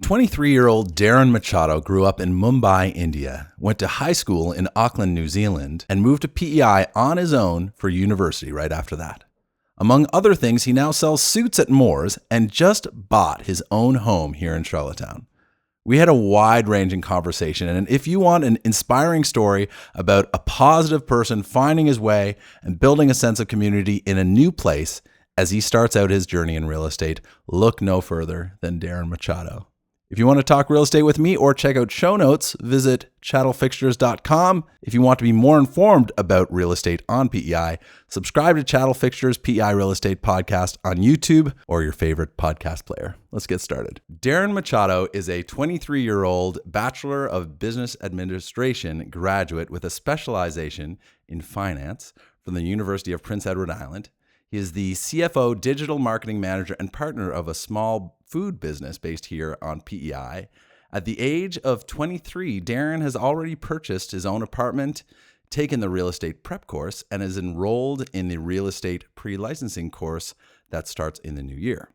23-year-old Darren Machado grew up in Mumbai, India, went to high school in Auckland, New Zealand, and moved to PEI on his own for university right after that. Among other things, he now sells suits at Moore's and just bought his own home here in Charlottetown. We had a wide-ranging conversation, and if you want an inspiring story about a positive person finding his way and building a sense of community in a new place as he starts out his journey in real estate, look no further than Darren Machado. If you want to talk real estate with me or check out show notes, visit chattelfixtures.com. If you want to be more informed about real estate on PEI, subscribe to Chattel Fixtures PEI Real Estate Podcast on YouTube or your favorite podcast player. Let's get started. Darren Machado is a 23-year-old Bachelor of Business Administration graduate with a specialization in finance from the University of Prince Edward Island. He is the CFO, digital marketing manager, and partner of a small food business based here on PEI. At the age of 23, Darren has already purchased his own apartment, taken the real estate prep course, and is enrolled in the real estate pre-licensing course that starts in the new year.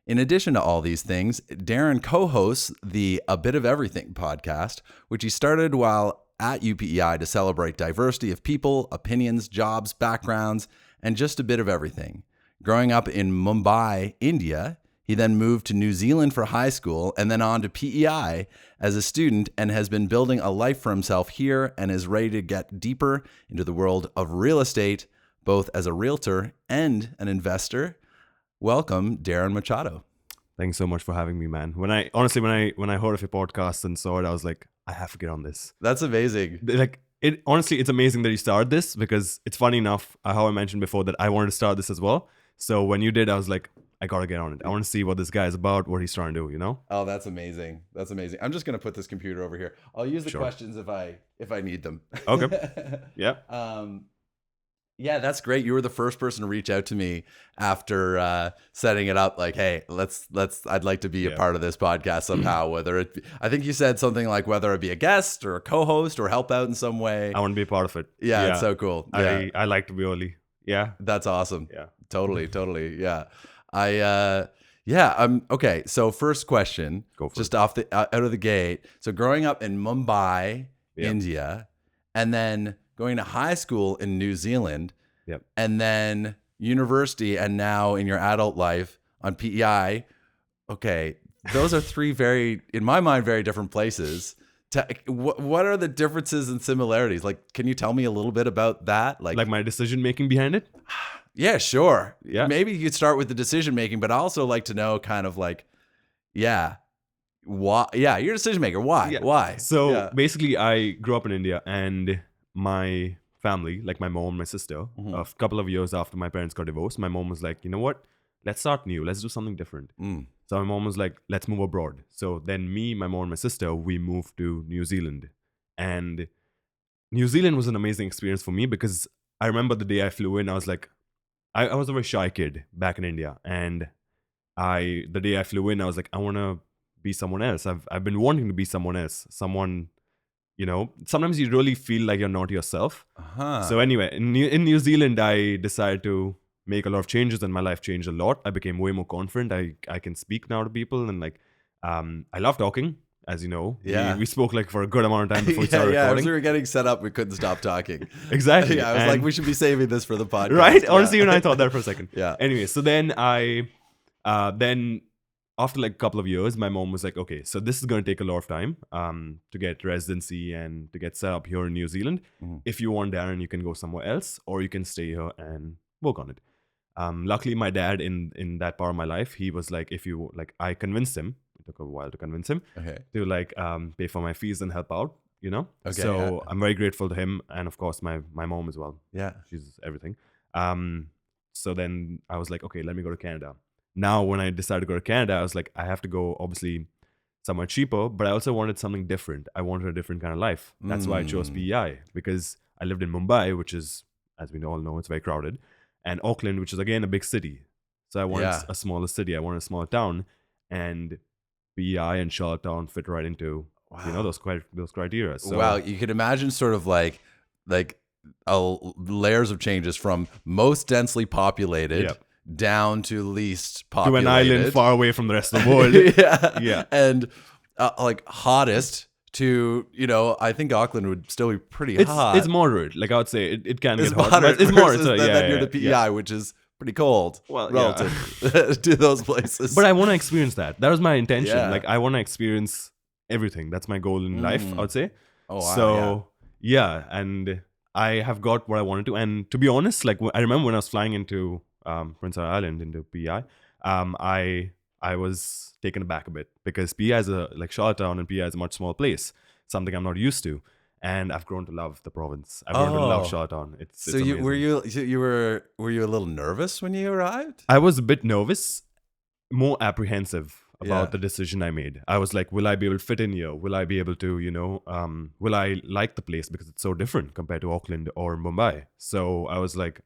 In addition to all these things, Darren co-hosts the A Bit of Everything podcast, which he started while at UPEI to celebrate diversity of people, opinions, jobs, backgrounds, and just a bit of everything. Growing up in Mumbai, India, he then moved to New Zealand for high school and then on to PEI as a student and has been building a life for himself here and is ready to get deeper into the world of real estate, both as a realtor and an investor. Welcome, Darren Machado. Thanks so much for having me, man. When I heard of your podcast and saw it, I was like, I have to get on this. That's amazing. It's amazing that you started this because it's funny enough, how I mentioned before that I wanted to start this as well. So when you did, I was like, I got to get on it. I want to see what this guy is about, what he's trying to do, you know? Oh, that's amazing. That's amazing. I'm just going to put this computer over here. I'll use the questions if I need them. Okay. Yeah. Yeah, that's great. You were the first person to reach out to me after setting it up. Like, hey, I'd like to be a part of this podcast somehow. I think you said something like whether it be a guest or a co-host or help out in some way. I want to be a part of it. Yeah. It's so cool. Yeah. I like to be early. Yeah. That's awesome. Yeah. Totally. Yeah. Okay. So first question, just out of the gate. So growing up in Mumbai, India, and then going to high school in New Zealand, and then university, and now in your adult life on PEI. Okay, those are three in my mind, very different places. What are the differences and similarities? Like, can you tell me a little bit about that? Like my decision making behind it? Yeah, sure. Yeah. Maybe you could start with the decision making, but I also like to know kind of like, why? Yeah, you're a decision maker. Why? Yeah. Why? So basically, I grew up in India, and my family, like my mom and my sister, a couple of years after my parents got divorced, my mom was like, you know what? Let's start new. Let's do something different. So my mom was like, let's move abroad. So then me, my mom and my sister, we moved to New Zealand. And New Zealand was an amazing experience for me because I remember the day I flew in, I was like, I was a very shy kid back in India. And the day I flew in, I was like, I want to be someone else. I've been wanting to be someone else. Someone, you know, sometimes you really feel like you're not yourself. So anyway, in New Zealand, I decided to make a lot of changes and my life changed a lot. I became way more confident. I can speak now to people and I love talking, as you know. Yeah. We spoke like for a good amount of time before we started recording. As we were getting set up, we couldn't stop talking. Exactly. I was like, we should be saving this for the podcast. Right? Yeah. Honestly, even I thought that for a second. Yeah. Anyway, so then after like a couple of years, my mom was like, okay, so this is going to take a lot of time to get residency and to get set up here in New Zealand. If you want, Darren, you can go somewhere else or you can stay here and work on it. Luckily, my dad in that part of my life, he was like, I convinced him. It took a while to convince him to pay for my fees and help out, you know? Okay, so I'm very grateful to him. And of course, my mom as well. Yeah. She's everything. So then I was like, okay, let me go to Canada. Now, when I decided to go to Canada, I was like, I have to go obviously somewhere cheaper, but I also wanted something different. I wanted a different kind of life. That's why I chose PEI, because I lived in Mumbai, which is, as we all know, it's very crowded, and Auckland, which is again a big city. So I wanted a smaller city. I wanted a smaller town, and PEI and Charlottetown fit right into those criteria. So, wow, you could imagine sort of like layers of changes from most densely populated. down to least To populated. an island far away from the rest of the world. yeah. Yeah. And like hottest to, I think Auckland would still be pretty hot. It's moderate. Like I would say, it can It's get hot. moderate But it's moderate. versus So, then you're the yeah. PEI, which is pretty cold Well, relative to those places. But I want to experience that. That was my intention. Yeah. Like I want to experience everything. That's my goal in life, I would say. Oh, wow, So yeah, and I have got what I wanted to. And to be honest, like I remember when I was flying into Prince Edward Island into PEI, I was taken aback a bit because PEI is like Charlottetown and PEI is a much smaller place, something I'm not used to. And I've grown to love the province. I've grown to love Charlottetown. It's amazing. were you a little nervous when you arrived? I was a bit nervous, more apprehensive about Yeah. the decision I made. I was like, will I be able to fit in here? Will I be able to, will I like the place because it's so different compared to Auckland or Mumbai? So I was like,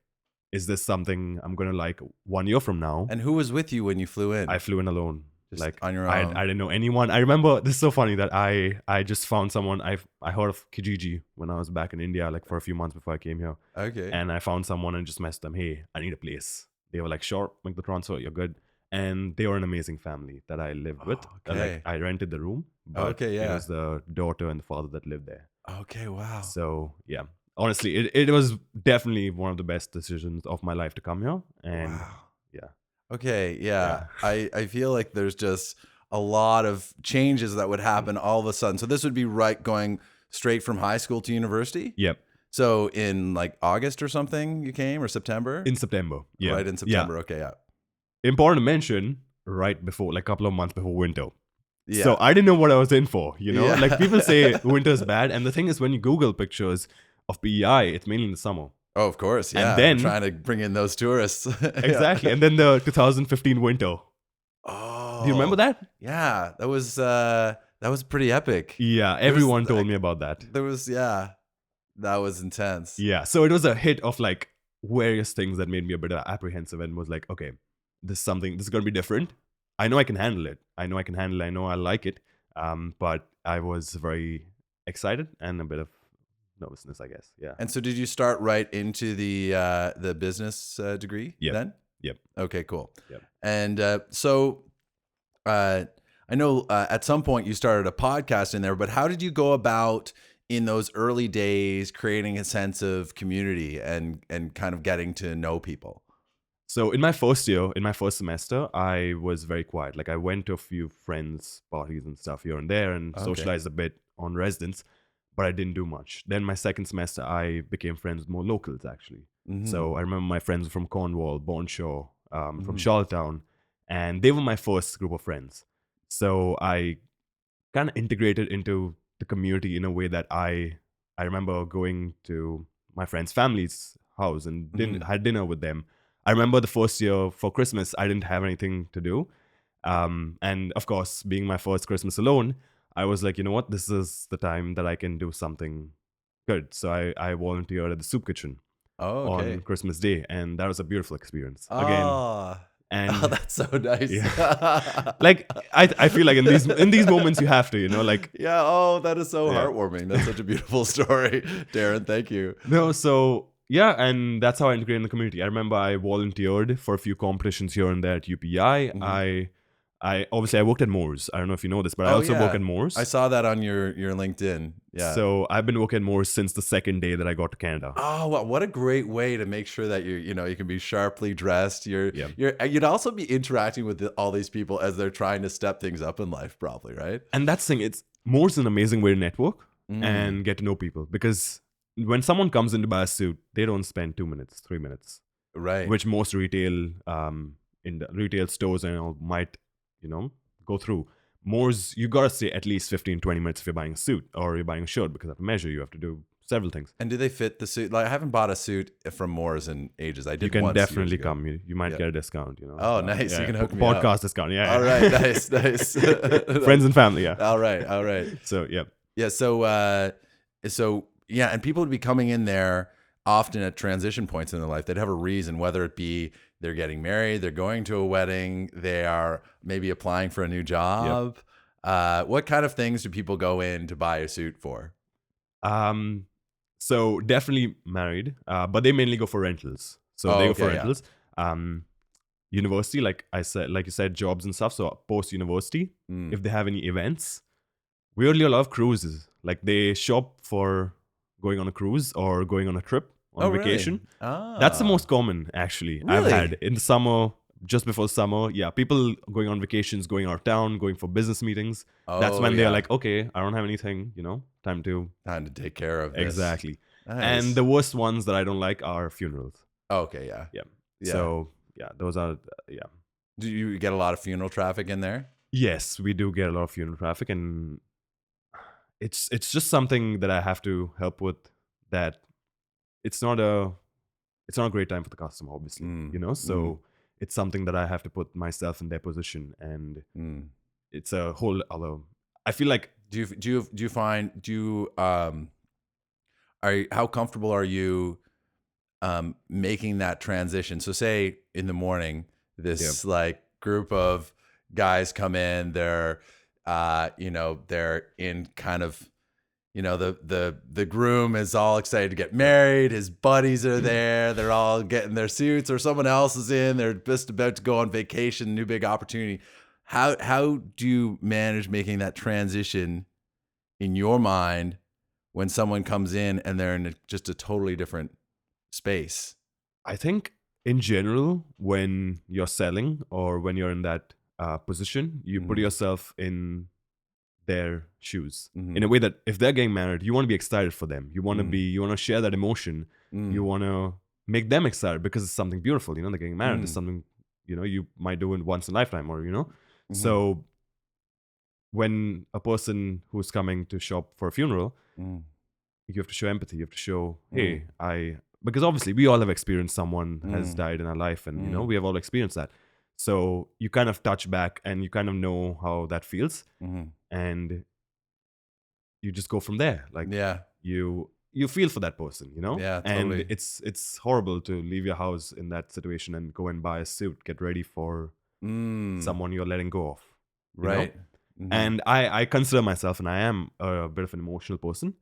is this something I'm going to like 1 year from now? And who was with you when you flew in? I flew in alone. Just Like on your I own? didn't know anyone. I remember, this is so funny that I just found someone. I heard of Kijiji when I was back in India, like for a few months before I came here. Okay. And I found someone and just messaged them, hey, I need a place. They were like, sure, make the transfer, you're good. And they were an amazing family that I lived with. Okay. Like I rented the room, but Okay, yeah. it was the daughter and the father that lived there. Okay, wow. So yeah, honestly, it was definitely one of the best decisions of my life to come here. And Wow. yeah. Okay, yeah. I feel like there's just a lot of changes that would happen all of a sudden. So this would be going straight from high school to university? Yep. So in like August or something you came, or September? In September. Yeah. Right, in September. Okay, yeah. Important to mention, right before, like a couple of months before winter. Yeah. So I didn't know what I was in for, Yeah. Like people say winter's bad. And the thing is, when you Google pictures of PEI, it's mainly in the summer. Oh, of course. Yeah. And then- We're trying to bring in those tourists. Exactly. And then the 2015 winter. Oh. Do you remember that? Yeah. That was pretty epic. Yeah. Everyone told me about that. That was intense. Yeah. So it was a hit of like various things that made me a bit apprehensive and was like, okay, this is going to be different. I know I can handle it. I know I like it. But I was very excited and a bit of nervousness, I guess. Yeah. And so did you start right into the business degree then? Yep. Okay, cool. Yep. And so I know at some point you started a podcast in there, but how did you go about in those early days creating a sense of community and kind of getting to know people? So in my first semester, I was very quiet. Like I went to a few friends' parties and stuff here and there and socialized a bit on residence, but I didn't do much. Then my second semester, I became friends with more locals actually. Mm-hmm. So I remember my friends from Cornwall, Bonshore, from Charlottetown, and they were my first group of friends. So I kind of integrated into the community in a way that I remember going to my friend's family's house and had dinner with them. I remember the first year for Christmas, I didn't have anything to do. And of course, being my first Christmas alone, I was like, you know what? This is the time that I can do something good. So I volunteered at the soup kitchen on Christmas Day. And that was a beautiful experience. Again. And that's so nice. Yeah. Like I feel like in these moments you have to, like yeah. Oh, that is so heartwarming. That's such a beautiful story, Darren. Thank you. No, so yeah, and that's how I integrated in the community. I remember I volunteered for a few competitions here and there at UPI. I obviously I worked at Moore's. I don't know if you know this, but I also work at Moore's. I saw that on your LinkedIn. Yeah. So I've been working at Moore's since the second day that I got to Canada. Oh, well, what a great way to make sure that you can be sharply dressed. You'd also be interacting with all these people as they're trying to step things up in life, probably, right? And that's the thing. Moore's an amazing way to network and get to know people, because when someone comes in to buy a suit, they don't spend 2 minutes, 3 minutes, right? Which most retail in the retail stores and all might go through. Moore's, you gotta stay at least 15-20 minutes if you're buying a suit or you're buying a shirt, because of measure you have to do several things. And do they fit the suit? Like I haven't bought a suit from Moore's in ages. I did. You can once definitely years ago. come. You might get a discount. Oh, nice! You can hook me podcast up. discount. Yeah. All right. Nice. Friends and family. Yeah. All right. So yeah. Yeah. So yeah, and people would be coming in there often at transition points in their life. They'd have a reason, whether it be they're getting married, they're going to a wedding, they are maybe applying for a new job. Yep. What kind of things do people go in to buy a suit for? So definitely married, but they mainly go for rentals. So they go for rentals. university, like you said, jobs and stuff. So post university, if they have any events, weirdly a lot of cruises. Like they shop for going on a cruise or going on a trip on vacation. Really? That's the most common actually I've Really? had in the summer. Just before summer, yeah, people going on vacations, going out of town, going for business meetings. That's when they're like, okay, I don't have anything, time to take care of this. Exactly. Nice. And the worst ones that I don't like are funerals. Okay, yeah. Yeah. So yeah, those are Do you get a lot of funeral traffic in there? Yes, we do get a lot of funeral traffic, and it's just something that I have to help with. That it's not a great time for the customer, obviously, So it's something that I have to put myself in their position, and it's a whole other. I feel like how comfortable are you making that transition? So say in the morning, this like group of guys come in, they're they're in kind of, the groom is all excited to get married. His buddies are there. They're all getting their suits, or someone else is in. They're just about to go on vacation, new big opportunity. How do you manage making that transition in your mind when someone comes in and they're in just a totally different space? I think in general, when you're selling or when you're in that position, you put yourself in their shoes in a way that if they're getting married, you want to be excited for them. You want to share that emotion. You want to make them excited because it's something beautiful. They're getting married. It's something, you might do it once in a lifetime, or, So when a person who's coming to shop for a funeral, you have to show empathy. You have to show, hey, because obviously we all have experienced someone has died in our life, and, we have all experienced that. So you kind of touch back and you kind of know how that feels, and you just go from there. Like, you feel for that person, Yeah, totally. And it's horrible to leave your house in that situation and go and buy a suit, get ready for someone you're letting go of, right? And I consider myself, and I am a bit of an emotional person.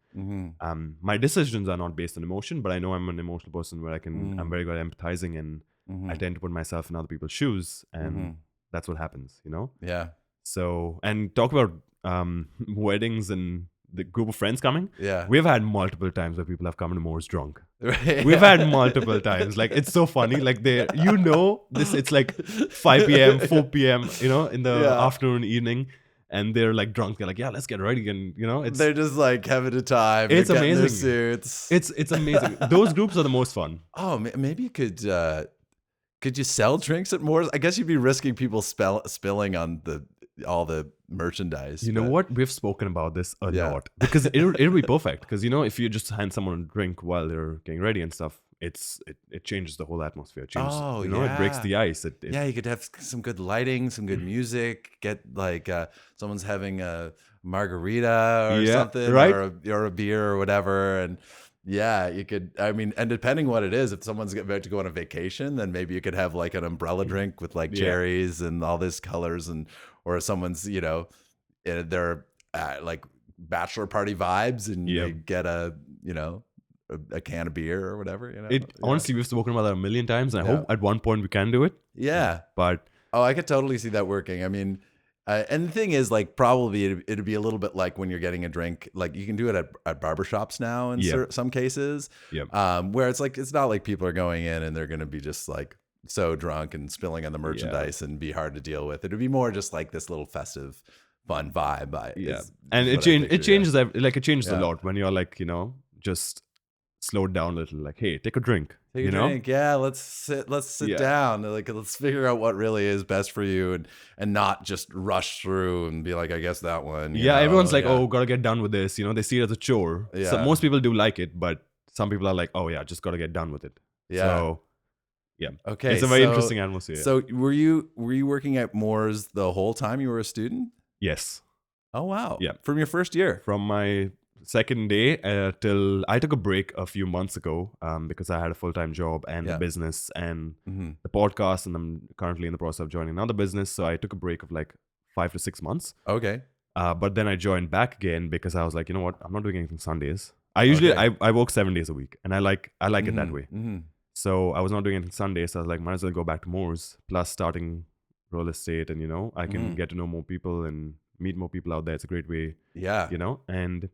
My decisions are not based on emotion, but I know I'm an emotional person where I'm very good at empathizing, and I tend to put myself in other people's shoes, and that's what happens, Yeah. So, and talk about weddings and the group of friends coming. Yeah. We've had multiple times where people have come to Moore's drunk. Right. We've had multiple times. Like, it's so funny. Like, it's like 5 p.m., 4 p.m., in the afternoon, evening. And they're like drunk. They're like, yeah, let's get ready. And, they're just like having a time. It's They're amazing. Their suits. It's amazing. Those groups are the most fun. Oh, maybe you could you sell drinks at Moore's? I guess you'd be risking people spilling on all the merchandise. You know what? We've spoken about this a lot, because it'll be perfect. Because, if you just hand someone a drink while they're getting ready and stuff, it changes the whole atmosphere. It changes, it breaks the ice. You could have some good lighting, some good music. Get like someone's having a margarita or something, right? or a beer or whatever, and you could. I mean, and depending what it is, if someone's about to go on a vacation, then maybe you could have like an umbrella drink with like cherries and all these colors, or someone's they're like bachelor party vibes, and you get a can of beer or whatever. Honestly, we've spoken about that a million times, and I hope at one point we can do it. Yeah, but I could totally see that working. I mean, and the thing is, like, probably it'd be a little bit like when you're getting a drink. Like, you can do it at barbershops now in some cases, where it's like it's not like people are going in and they're going to be just like so drunk and spilling on the merchandise and be hard to deal with. It'd be more just like this little festive, fun vibe. And it changes a lot when you're like, just slowed down a little. Like, hey, take a drink. Take a drink. Yeah, let's sit down. Like, let's figure out what really is best for you, and not just rush through and be like, I guess that one. Everyone's like, oh, gotta get done with this. They see it as a chore. Yeah. So most people do like it, but some people are like, oh yeah, just gotta get done with it. Yeah. So, okay. It's a very interesting atmosphere. So were you working at Moore's the whole time you were a student? Yes. Oh wow. Yeah. From your first year. From my second day till I took a break a few months ago because I had a full-time job and the business and the podcast, and I'm currently in the process of joining another business. So I took a break of like 5 to 6 months. Okay. But then I joined back again because I was like, you know what? I'm not doing anything Sundays. I usually I work 7 days a week, and I like it that way. So I was not doing anything Sunday. So I was like, might as well go back to Moore's. Plus starting real estate, and I can get to know more people and meet more people out there. It's a great way, Yeah. And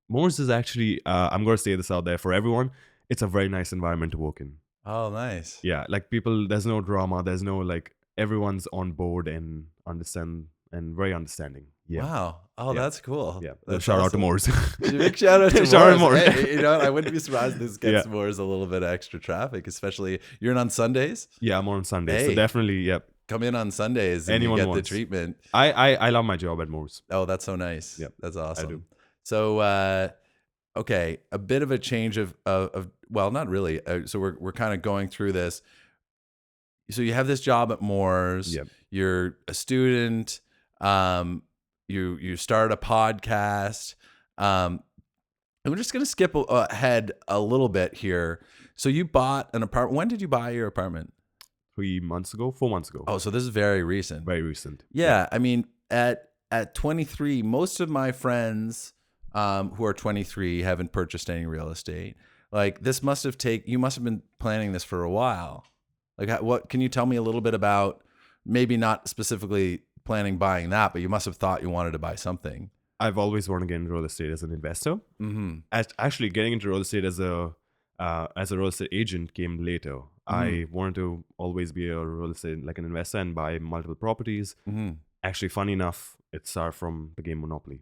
Moore's is actually, I'm going to say this out there for everyone. It's a very nice environment to work in. Oh, nice. Yeah, like people, there's no drama. There's no like, everyone's on board and understand and very understanding. Yeah. Wow. Oh, Yeah. that's cool. Yeah. That's Shout out to awesome. Moore's. Big shout out to Shout out to Moore's. Moore's. Hey, I wouldn't be surprised this gets Yeah. Moore's a little bit of extra traffic, especially you're in on Sundays. Yeah, I'm on Sunday. So Hey. definitely, yeah. Come in on Sundays and Anyone you get wants. the treatment. I love my job at Moore's. Oh, that's so nice. Yep, That's awesome. do. So, okay, a bit of a change of well, not really. So we're kind of going through this. So you have this job at Moore's. Yep. You're a student. You start a podcast. And we're just gonna skip ahead a little bit here. So you bought an apartment. When did you buy your apartment? 4 months ago. Oh, so this is very recent. Very recent. Yeah, I mean, at 23, most of my friends who are 23 haven't purchased any real estate. Like this must have you must have been planning this for a while. Like, what can you tell me a little bit about? Maybe not specifically planning buying that, but you must have thought you wanted to buy something. I've always wanted to get into real estate as an investor. Mm-hmm. Actually, getting into real estate as a real estate agent came later. I wanted to always be a real estate, like an investor, and buy multiple properties. Mm-hmm. Actually, funny enough, it started from the game Monopoly.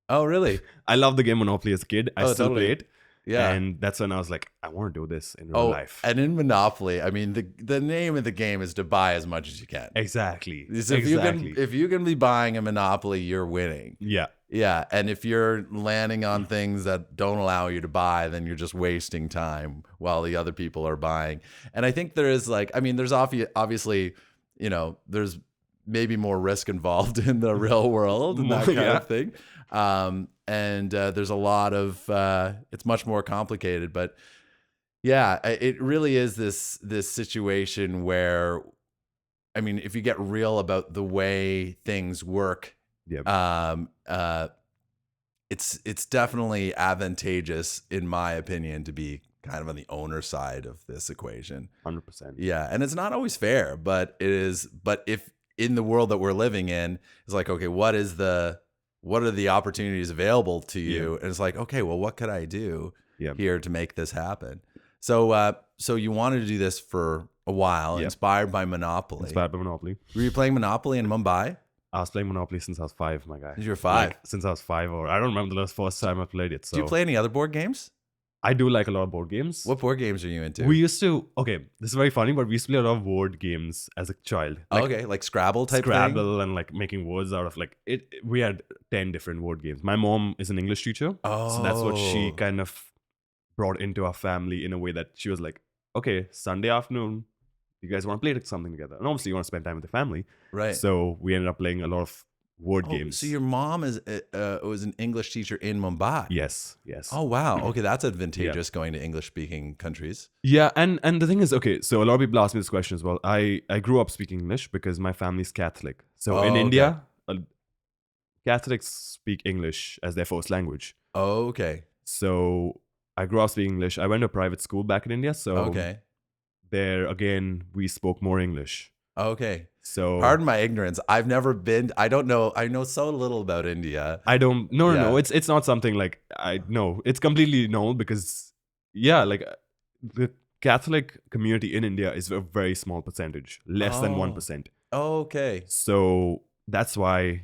Oh, really? I loved the game Monopoly as a kid. I still totally. play it. Yeah. And that's when I was like, I want to do this in real life. And in Monopoly, I mean, the name of the game is to buy as much as you can. Exactly. So if you can be buying a Monopoly, you're winning. Yeah. Yeah, and if you're landing on things that don't allow you to buy, then you're just wasting time while the other people are buying. And I think there is there's obviously, there's maybe more risk involved in the real world and that kind of thing. And there's a lot of, it's much more complicated, but yeah, it really is this situation where, I mean, if you get real about the way things work, Yep. It's definitely advantageous, in my opinion, to be kind of on the owner side of this equation. 100%. Yeah, and it's not always fair, but it is. But if in the world that we're living in, it's like, okay, what are the opportunities available to you? Yeah. And it's like, okay, well, what could I do Yep. here to make this happen? So, so you wanted to do this for a while, Yep. inspired by Monopoly. Inspired by Monopoly. Were you playing Monopoly in Mumbai? I was playing Monopoly since I was 5, my guy. You were 5? Like, since I was 5, or I don't remember the first time I played it. So Do you play any other board games? I do like a lot of board games. What board games are you into? We used to, okay, this is very funny, but we used to play a lot of word games as a child. Like okay, like Scrabble type thing? Scrabble and like making words out of like it. We had 10 different word games. My mom is an English teacher. So that's what she Oh. kind of brought into our family in a way that she was like, okay, Sunday afternoon, you guys want to play something together. And obviously you want to spend time with the family. Right. So we ended up playing a lot of word games. So your mom was an English teacher in Mumbai. Yes. Oh wow. Okay, that's advantageous going to English speaking countries. Yeah, and the thing is, okay, so a lot of people ask me this question as well. I grew up speaking English because my family's Catholic. So in okay. India, Catholics speak English as their first language. Okay. So I grew up speaking English. I went to a private school back in India. So Okay. there again, we spoke more English. Okay. So Pardon my ignorance. I've never been. I don't know. I know so little about India. I don't. No. Yeah. It's not something like I know. It's completely normal because like the Catholic community in India is a very small percentage, less than 1%. Okay. So that's why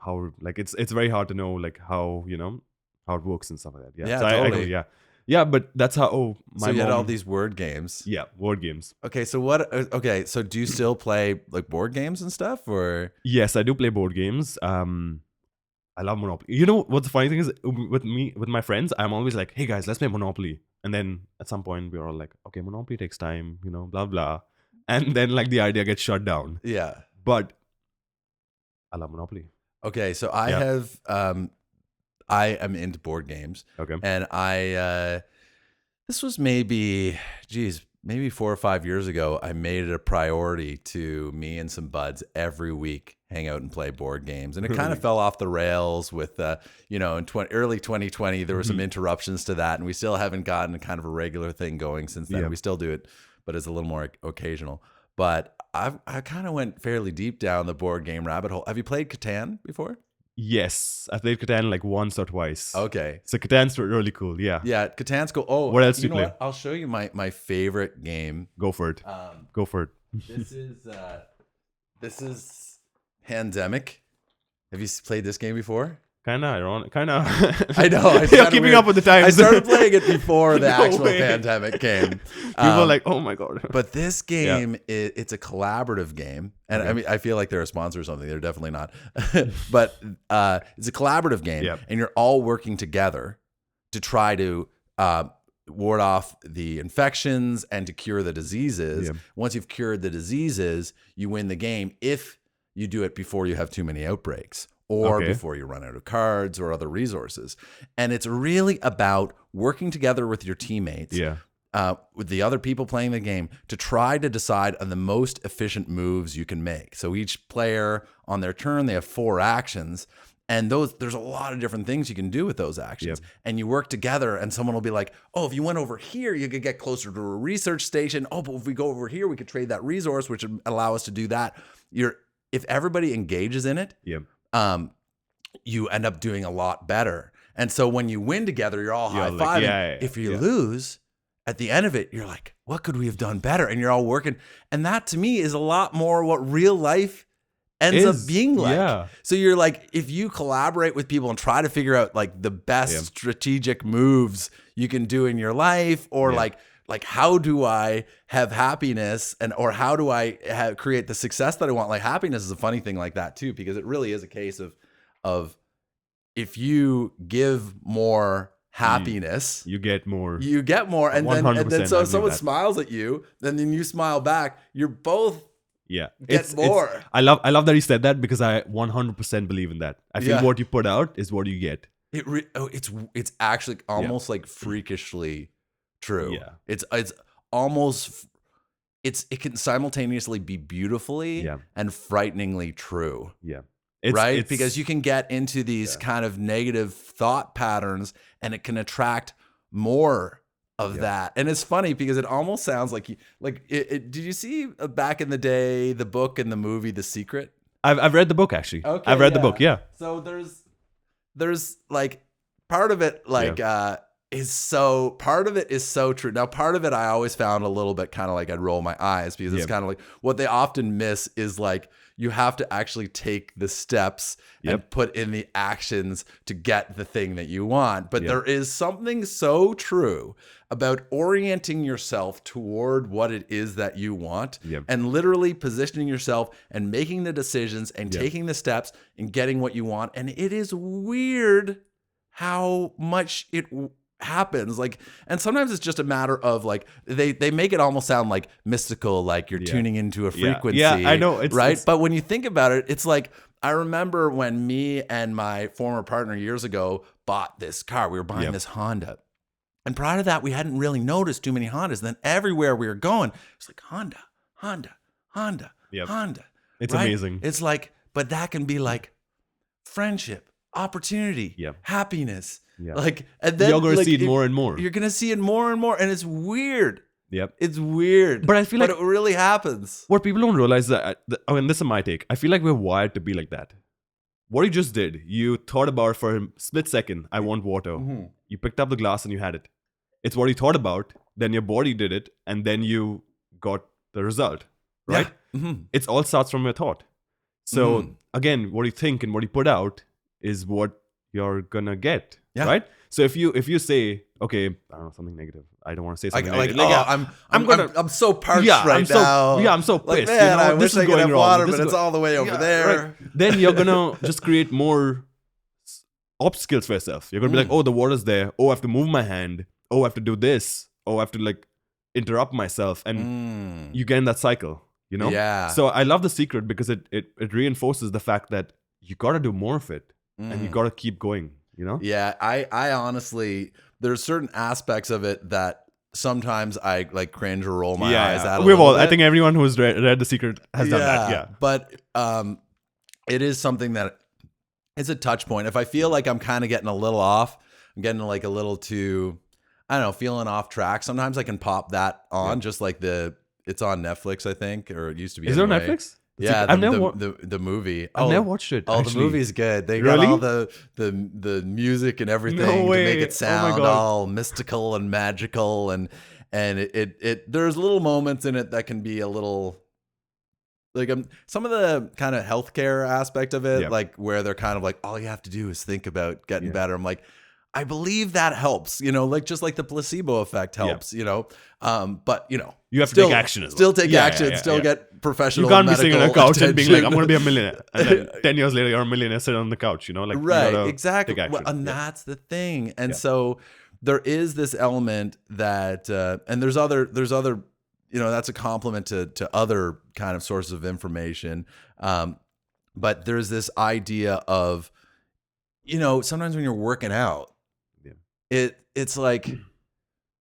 how like it's very hard to know like how how it works and stuff like that. Yeah. Yeah, So totally. I go, yeah. But that's how my So you had mom- all these word games. Yeah, word games. Okay. So what? Okay. So do you still play like board games and stuff, or? Yes, I do play board games. I love Monopoly. You know what the funny thing is with my friends, I'm always like, hey guys, let's play Monopoly. And then at some point we're all like, okay, Monopoly takes time, blah blah. And then like the idea gets shut down. Yeah. But I love Monopoly. Okay. So I Yeah. have. I am into board games. Okay. And this was maybe 4 or 5 years ago, I made it a priority to me and some buds every week hang out and play board games. And it kind of fell off the rails with, in early 2020, there were some interruptions to that. And we still haven't gotten kind of a regular thing going since then. Yeah. We still do it. but is a little more occasional. But I kind of went fairly deep down the board game rabbit hole. Have you played Catan before? Yes, I played Catan like once or twice. Okay. So Catan's really cool. Yeah. Yeah, Catan's cool. Oh, what else do you play? What? I'll show you my favorite game. Go for it. Go for it. This is Pandemic. Have you played this game before? Kind of ironic. Kind of. I know. You're keeping weird. up with the times. I started playing it before the No actual way. Pandemic came. People are like, oh my God. But this game, it's a collaborative game. And I mean, I feel like they're a sponsor or something. They're definitely not. But it's a collaborative game. Yep. And you're all working together to try to ward off the infections and to cure the diseases. Yep. Once you've cured the diseases, you win the game if you do it before you have too many outbreaks. Or before you run out of cards or other resources. And it's really about working together with your teammates, with the other people playing the game, to try to decide on the most efficient moves you can make. So each player on their turn, they have 4 actions. And there's a lot of different things you can do with those actions. Yep. And you work together and someone will be like, oh, if you went over here, you could get closer to a research station. Oh, but if we go over here, we could trade that resource, which would allow us to do that. If everybody engages in it, you end up doing a lot better. And so when you win together, you're all high-fiving. Like, if you lose, at the end of it, you're like, what could we have done better? And you're all working. And that to me is a lot more what real life ends up being like. Yeah. So you're like, if you collaborate with people and try to figure out like the best strategic moves you can do in your life, or like how do I have happiness, or how do I create the success that I want? Like happiness is a funny thing like that too, because it really is a case of if you give more happiness, you get more, and then so if someone smiles at you, then you smile back, you're both get more. I love that you said that, because I 100% believe in that. I feel what you put out is what you get. It's actually almost like freakishly true. Yeah. It's almost it can simultaneously be beautifully and frighteningly true. Yeah. Because you can get into these kind of negative thought patterns, and it can attract more of that. And it's funny because it almost sounds like did you see back in the day the book and the movie The Secret? I've read the book actually. Okay, I've read the book. Yeah. So there's like part of it part of it is so true. Now, part of it I always found a little bit kind of like I'd roll my eyes, because it's kind of like what they often miss is like you have to actually take the steps and put in the actions to get the thing that you want. But there is something so true about orienting yourself toward what it is that you want, and literally positioning yourself and making the decisions and taking the steps and getting what you want. And it is weird how much it happens, and sometimes it's just a matter of like they make it almost sound like mystical, like you're tuning into a frequency. I know, it's but when you think about it, it's like I remember when me and my former partner years ago bought this car. We were buying this Honda, and prior to that we hadn't really noticed too many Hondas. And then everywhere we were going, it's like Honda. It's amazing. It's like, but that can be like friendship, opportunity, happiness. Yeah. And then you're gonna see it more and more. You're gonna see it more and more, and it's weird. Yep, it's weird. But I feel like it really happens. What people don't realize that, this is my take. I feel like we're wired to be like that. What you just did, you thought about for a split second. I want water. Mm-hmm. You picked up the glass and you had it. It's what you thought about. Then your body did it, and then you got the result. Right? Yeah. Mm-hmm. It all starts from your thought. So again, what you think and what you put out is what you're gonna get. Yeah. Right. So if you say, okay, I don't know, something negative. I don't want to say something negative. I'm so parched now. I'm so pissed. Man, I wish I could have water, but it's all the way over there. Right. Then you're gonna just create more obstacles for yourself. You're gonna be like, oh, the water's there. Oh, I have to move my hand. Oh, I have to do this. Oh, I have to interrupt myself, and you get in that cycle. Yeah. So I love The Secret because it reinforces the fact that you gotta do more of it, and you gotta keep going. Yeah, I honestly, there's certain aspects of it that sometimes I cringe or roll my eyes at. I think everyone who's read The Secret has done that. Yeah, but it is something that it's a touch point. If I feel like I'm kind of getting a little off, I'm getting a little too, I don't know, feeling off track. Sometimes I can pop that on, just like the it's on Netflix, I think, or it used to be. Is it on anyway. Netflix? Yeah, I've never the movie. I've never watched it. Oh, actually. the movie's good. They Really? got all the music and everything No to make way. it sound Oh my God. all mystical and magical, and it there's little moments in it that can be a little like some of the kind of healthcare aspect of it, Yeah. like where they're kind of like, all you have to do is think about getting Yeah. better. I'm like, I believe that helps, like just like the placebo effect helps, but You have to still, take action as well. Still take Yeah, action, yeah, still yeah. get professional You can't be medical sitting on a couch and being like, attention. I'm going to be a millionaire. And then 10 years later, you're a millionaire sitting on the couch, like you Right, gotta exactly. take action. And that's the thing. And Yeah. so there is this element that, and there's other, that's a compliment to other kind of sources of information. But there's this idea of, sometimes when you're working out, it's like,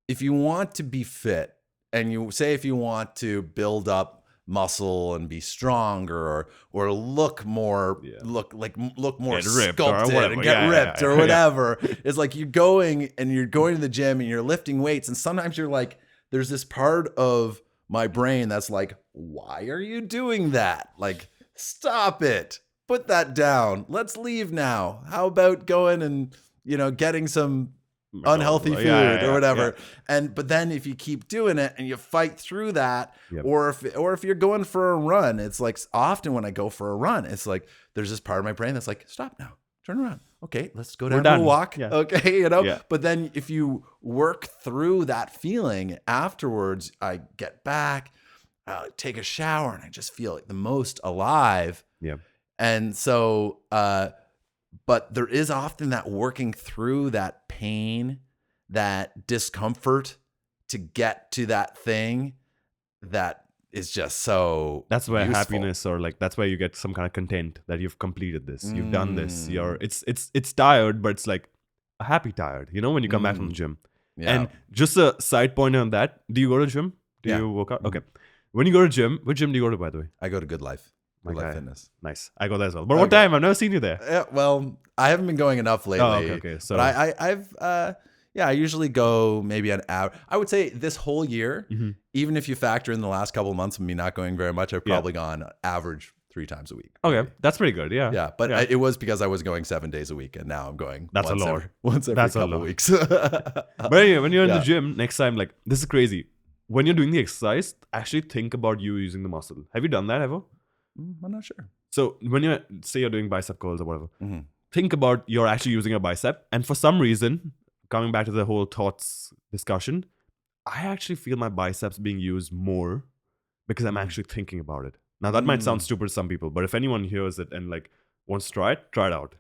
if you want to be fit, and if you want to build up muscle and be stronger or look more look more Get ripped or sculpted whatever. and get ripped or Yeah. whatever. It's like you're going to the gym and you're lifting weights, and sometimes you're like, there's this part of my brain that's like, why are you doing that? Like, stop it. Put that down. Let's leave now. How about going and getting some unhealthy food or whatever. But then if you keep doing it and you fight through that, or if you're going for a run, it's like often when I go for a run, it's like there's this part of my brain that's like, stop now, turn around. Okay, let's go down to a walk. Yeah. Okay, But then if you work through that feeling afterwards, I get back, take a shower, and I just feel like the most alive. Yeah. And so but there is often that working through that pain, that discomfort to get to that thing that is just so That's where useful. happiness, or like that's where you get some kind of content that you've completed this, you've done this. It's tired, but it's like a happy tired. When you come back from the gym. Yeah. And just a side point on that: do you go to the gym? Do you work out? Okay. When you go to gym, which gym do you go to, by the way? I go to Good Life. Good Life Fitness. Nice. I go there as well. But what time? I've never seen you there. Yeah, well, I haven't been going enough lately. Oh, okay. So but I usually go maybe an hour. I would say this whole year, even if you factor in the last couple of months of me not going very much, I've probably gone average 3 times a week. Okay, that's pretty good. Yeah. Yeah, but it was because I was going 7 days a week, and now I'm going That's once a lot. once every That's a couple lot. weeks. But anyway, when you're in the gym next time, like this is crazy. When you're doing the exercise, actually think about you using the muscle. Have you done that ever? I'm not sure. So when say you're doing bicep curls or whatever, think about you're actually using a bicep. And for some reason, coming back to the whole thoughts discussion, I actually feel my biceps being used more because I'm actually thinking about it. Now that might sound stupid to some people, but if anyone hears it and like wants to try it out.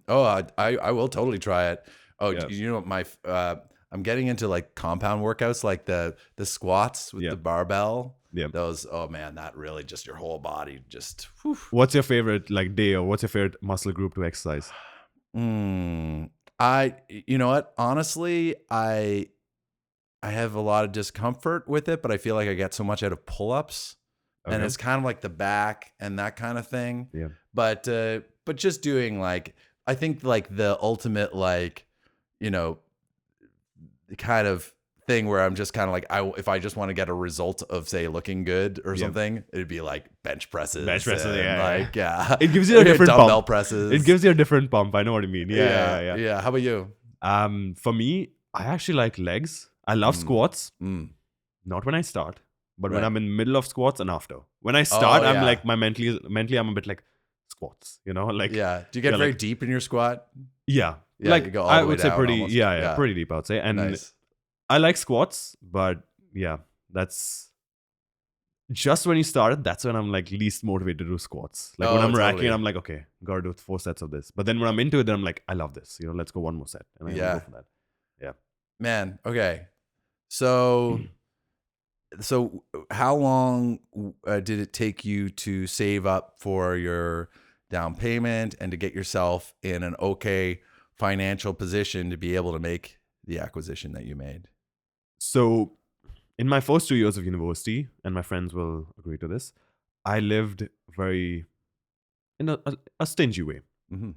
Oh, I will totally try it. Oh, Yeah. my I'm getting into like compound workouts, like the squats with the barbell. Yeah. Those, oh man, that really just your whole body just. Whew. What's your favorite like day, or what's your favorite muscle group to exercise? You know what? Honestly, I have a lot of discomfort with it, but I feel like I get so much out of pull-ups, and it's kind of like the back and that kind of thing. Yeah. But just doing like, I think like the ultimate like, the kind of thing where I'm just kind of like, if I just want to get a result of say looking good or something, it'd be like bench presses. Yeah. It gives you a different dumbbell pump. presses. It gives you a different pump. I know what you mean. Yeah. How about you? For me, I actually like legs. I love squats. Not when I start, but when I'm in the middle of squats and after. When I start, I'm like mentally I'm a bit like squats. Like do you get very deep in your squat? Yeah. Like you go all I the way would say down pretty. almost. Yeah, pretty deep. I would say, and nice. I like squats, but yeah, that's just when you started. That's when I'm like least motivated to do squats. Like when I'm racking, I'm like, okay, gotta do 4 sets of this. But then when I'm into it, then I'm like, I love this. Let's go 1 more set, and I go for that. Yeah, man. Okay, so how long did it take you to save up for your down payment and to get yourself in an okay financial position to be able to make the acquisition that you made? So in my first 2 years of university, and my friends will agree to this, I lived very in a stingy way.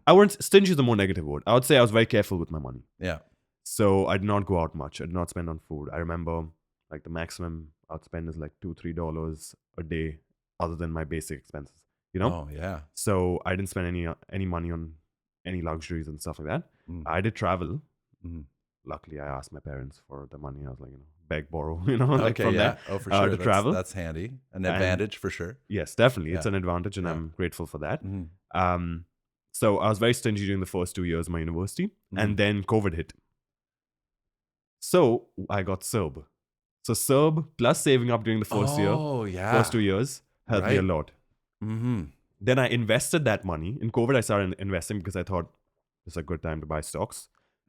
I wouldn't, stingy is the more negative word. I would say I was very careful with my money. Yeah. So I did not go out much. I did not spend on food. I remember like the maximum I'd spend is like $2-3 a day, other than my basic expenses. You know. Oh yeah. So I didn't spend any money on any luxuries and stuff like that. I did travel. Luckily, I asked my parents for the money. I was like, beg, borrow, like Okay, from yeah. there. Oh, for sure. To travel. That's handy. An advantage for sure. Yes, definitely. Yeah. It's an advantage, and I'm grateful for that. Mm-hmm. So I was very stingy during the first 2 years of my university, and then COVID hit. So I got CERB. So CERB plus saving up during the first first 2 years helped me a lot. Then I invested that money. In COVID, I started investing because I thought it's a good time to buy stocks.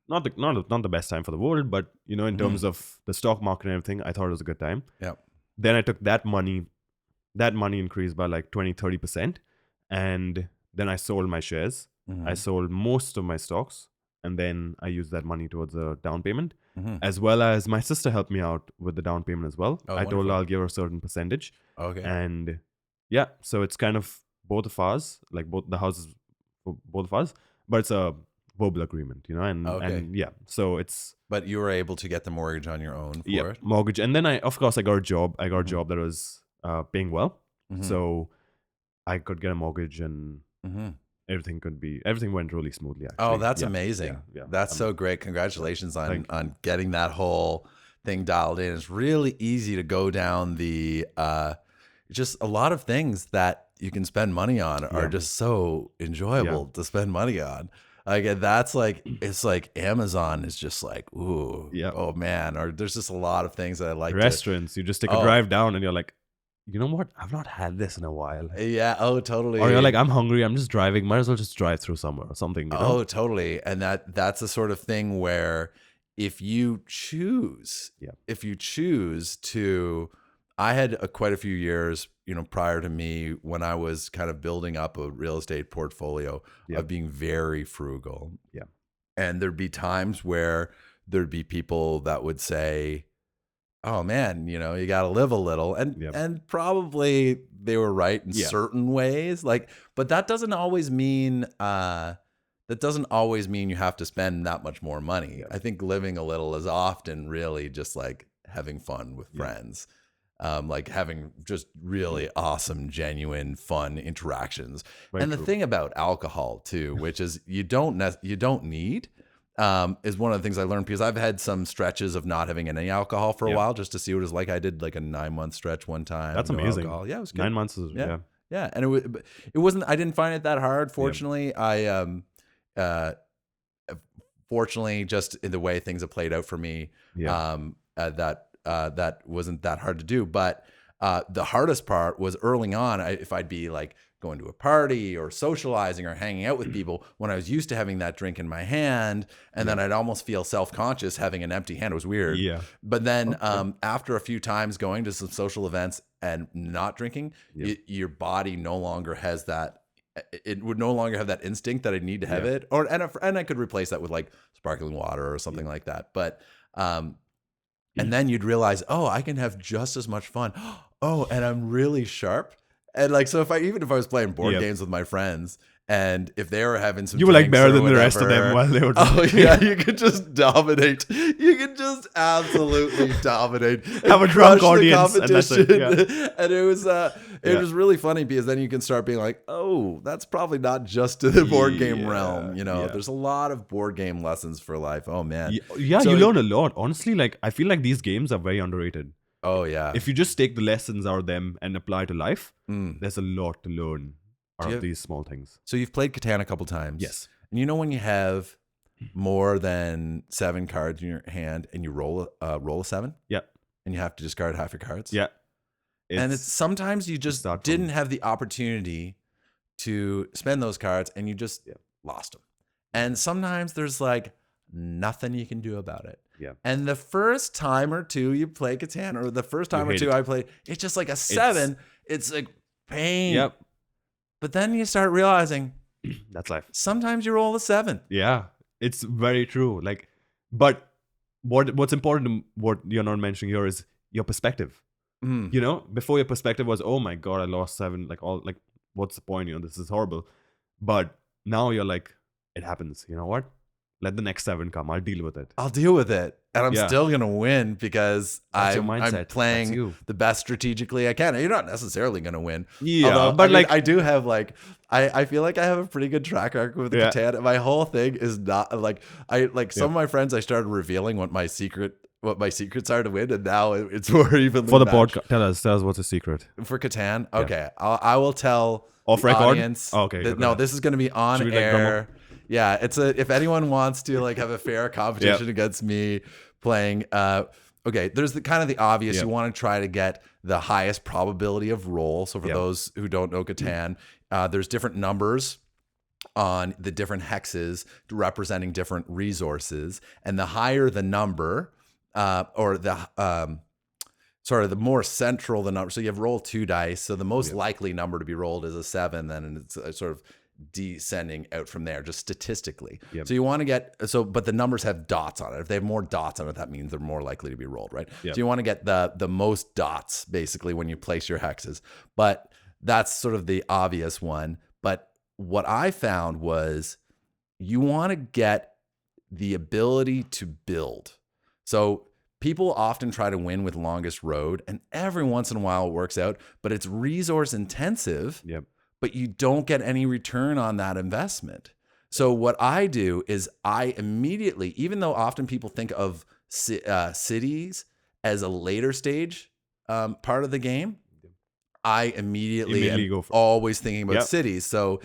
Not the best time for the world, but in terms of the stock market and everything, I thought it was a good time. Yeah. Then I took that money increased by like 20-30%, and then I sold my shares. I sold most of my stocks, and then I used that money towards a down payment, as well as my sister helped me out with the down payment as well. I told her I'll give her a certain percentage. Okay. And yeah, so it's kind of both of us, like both the houses for both of us, but it's a verbal agreement, and yeah, so it's. But you were able to get the mortgage on your own for it? Mortgage, and then I got a job. I got a job that was paying well, so I could get a mortgage, and everything went really smoothly. Actually. Oh, that's amazing. Yeah. That's so great. Congratulations on getting that whole thing dialed in. It's really easy to go down the just a lot of things that you can spend money on are just so enjoyable to spend money on. Like that's like, it's like Amazon is just like, ooh, oh man. Or there's just a lot of things that I like. Restaurants, you just take a drive down and you're like, you know what? I've not had this in a while. Yeah. Oh, totally. Or you're like, I'm hungry. I'm just driving. Might as well just drive through somewhere or something. Oh, totally. And that's the sort of thing where if you choose to, I had quite a few years, prior to me when I was kind of building up a real estate portfolio of being very frugal. Yeah. And there'd be times where there'd be people that would say, oh man, you got to live a little. And probably they were right in certain ways. But that doesn't always mean, you have to spend that much more money. I think living a little is often really just like having fun with friends. Like having just really awesome, genuine, fun interactions. And the thing about alcohol too, which is you don't need, is one of the things I learned because I've had some stretches of not having any alcohol for a while just to see what it was like. I did like a 9-month stretch one time. That's amazing. Alcohol. Yeah, it was good. 9 months is yeah. And it wasn't. I didn't find it that hard. Fortunately, fortunately, just in the way things have played out for me, that wasn't that hard to do. But the hardest part was early on, if I'd be like going to a party or socializing or hanging out with people, when I was used to having that drink in my hand, and then I'd almost feel self-conscious having an empty hand. It was weird. Yeah. But then after a few times going to some social events and not drinking, your body no longer has that. It would no longer have that instinct that I need to have it, and I could replace that with like sparkling water or something like that. But and then you'd realize, oh, I can have just as much fun. Oh, and I'm really sharp. And like, so even if I was playing board games with my friends, and if they were having some, you were like better than the rest of them while they were. Oh yeah, you could just dominate. You could just absolutely dominate. Have a drunk audience, and that's it. Yeah. And it was really funny because then you can start being like, oh, that's probably not just to the board game realm. There's a lot of board game lessons for life. Oh man, yeah, so you learn a lot. Honestly, like I feel like these games are very underrated. Oh yeah, if you just take the lessons out of them and apply to life, there's a lot to learn out of these small things. So you've played Catan a couple times. Yes. And when you have more than 7 cards in your hand and you roll a 7? Yeah. And you have to discard half your cards? Yeah. And it's sometimes you just didn't have the opportunity to spend those cards and you just lost them. And sometimes there's like nothing you can do about it. Yeah. And the first time or two you play Catan, or the first time or two I played, it's just like a 7. It's like pain. Yep. But then you start realizing that's life. Sometimes you roll a 7. Yeah, it's very true. Like, but what's important, what you're not mentioning here, is your perspective. Before your perspective was, oh my god, I lost 7. Like what's the point? This is horrible. But now you're like, it happens. You know what? let the next 7 come. I'll deal with it. I'll deal with it. And I'm Yeah. still going to win because That's your I'm mindset. That's playing you. the best strategically I can. You're not necessarily going to win. Yeah, Although, but I mean, like- I do have like, I feel like I have a pretty good track record with the Yeah. Catan. My whole thing is not like, some of my friends, I started revealing what my secrets are to win. And now it's more evenly For the matched. podcast, tell us what's the secret. For Catan? Okay. I will tell Off the record? audience. Oh, okay, that- go no, ahead. this is going to be on Should we, like, air. Yeah, if anyone wants to like have a fair competition against me playing, okay, there's the obvious. Yep. You want to try to get the highest probability of roll. So for Yep. those who don't know Catan, there's different numbers on the different hexes representing different resources, and the higher the number, or the the more central the number. So you have roll 2 dice. So the most likely number to be rolled is a 7, then it's sort of descending out from there, just statistically. Yep. So you want to get, but the numbers have dots on it. If they have more dots on it, that means they're more likely to be rolled, right? Yep. So you want to get the most dots basically when you place your hexes. But that's sort of the obvious one. But what I found was you want to get the ability to build. So people often try to win with longest road, and every once in a while it works out, but it's resource intensive. Yep. But you don't get any return on that investment. So what I do is I immediately, even though often people think of cities as a later stage part of the game, I immediately am always thinking about cities. So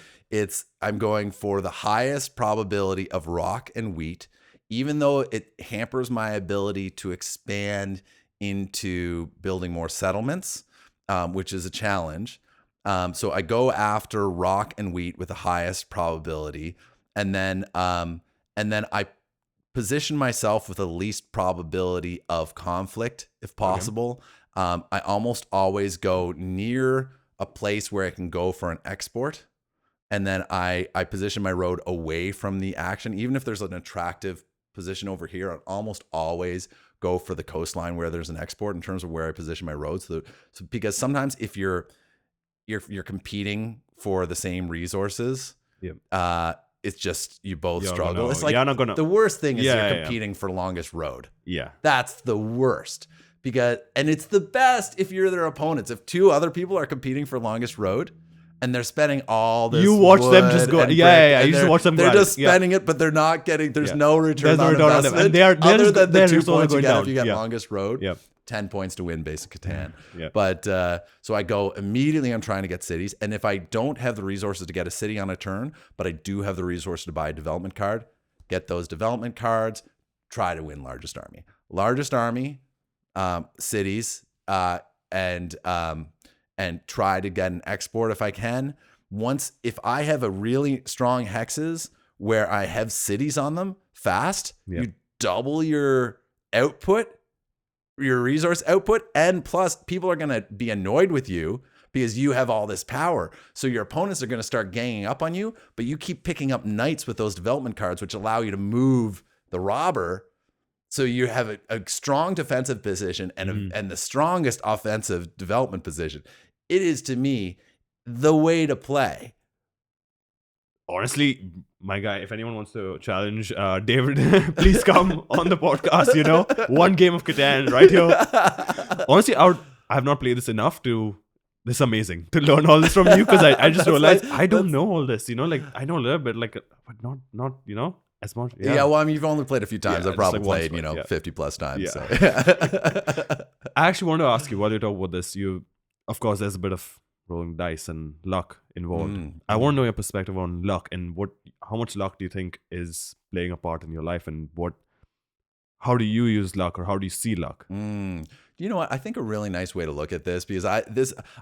I'm going for the highest probability of rock and wheat, even though it hampers my ability to expand into building more settlements, which is a challenge. So I go after rock and wheat with the highest probability, and then I position myself with the least probability of conflict if possible. Okay. I almost always go near a place where I can go for an export, and then I position my road away from the action. Even if there's an attractive position over here, I'll almost always go for the coastline where there's an export in terms of where I position my roads. So because sometimes if you're competing for the same resources. It's just you both struggle. It's like the worst thing is you're competing for longest road. Yeah, that's the worst and it's the best if you're their opponents. If 2 other people are competing for longest road and they're spending all this, you watch them just go. You just watch them. They're just spending it, but they're not getting. There's no return on investment. And they're other than the 2 points you get if you get longest road. 10 points to win basic Catan. But so I go immediately, I'm trying to get cities. And if I don't have the resources to get a city on a turn, but I do have the resources to buy a development card, get those development cards, try to win largest army. Largest army, cities, and try to get an export if I can. If I have a really strong hexes where I have cities on them fast, you double your output, your resource output, and plus people are going to be annoyed with you because you have all this power. So your opponents are going to start ganging up on you, but you keep picking up knights with those development cards, which allow you to move the robber. So you have a strong defensive position and the strongest offensive development position. It is, to me, the way to play. Honestly, my guy, if anyone wants to challenge David, please come on the podcast, one game of Catan right here. Honestly, I have not played this enough this is amazing to learn all this from you, because I just realized I don't know all this, like I know a little bit, but not as much. Yeah, well, I mean, you've only played a few times. I've probably played, 50 plus times. So. I actually want to ask you, while you're talking about this, of course, there's a bit of rolling dice and luck involved. I want to know your perspective on luck and how much luck do you think is playing a part in your life, and how do you use luck, or how do you see luck? You know what? I think a really nice way to look at this, because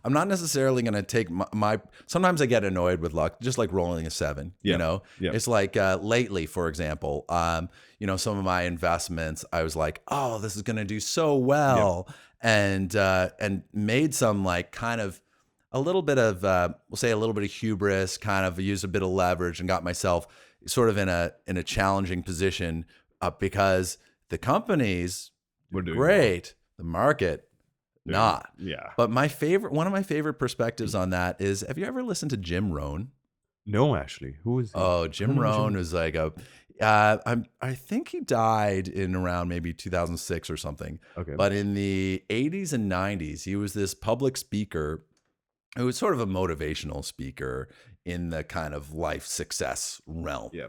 I'm not necessarily going to take my. Sometimes I get annoyed with luck, just like rolling a 7. It's like lately, for example, some of my investments, I was like, oh, this is going to do so well, and made some kind of a little bit of we'll say a little bit of hubris, kind of used a bit of leverage, and got myself sort of in a challenging position because the companies were doing great. The market, not. Yeah. But one of my favorite perspectives on that is, have you ever listened to Jim Rohn? No, actually. Who is he? Oh, Jim Rohn is like I think he died in around maybe 2006 or something. Okay. But in the 80s and 90s, he was this public speaker who was sort of a motivational speaker in the kind of life success realm. Yeah.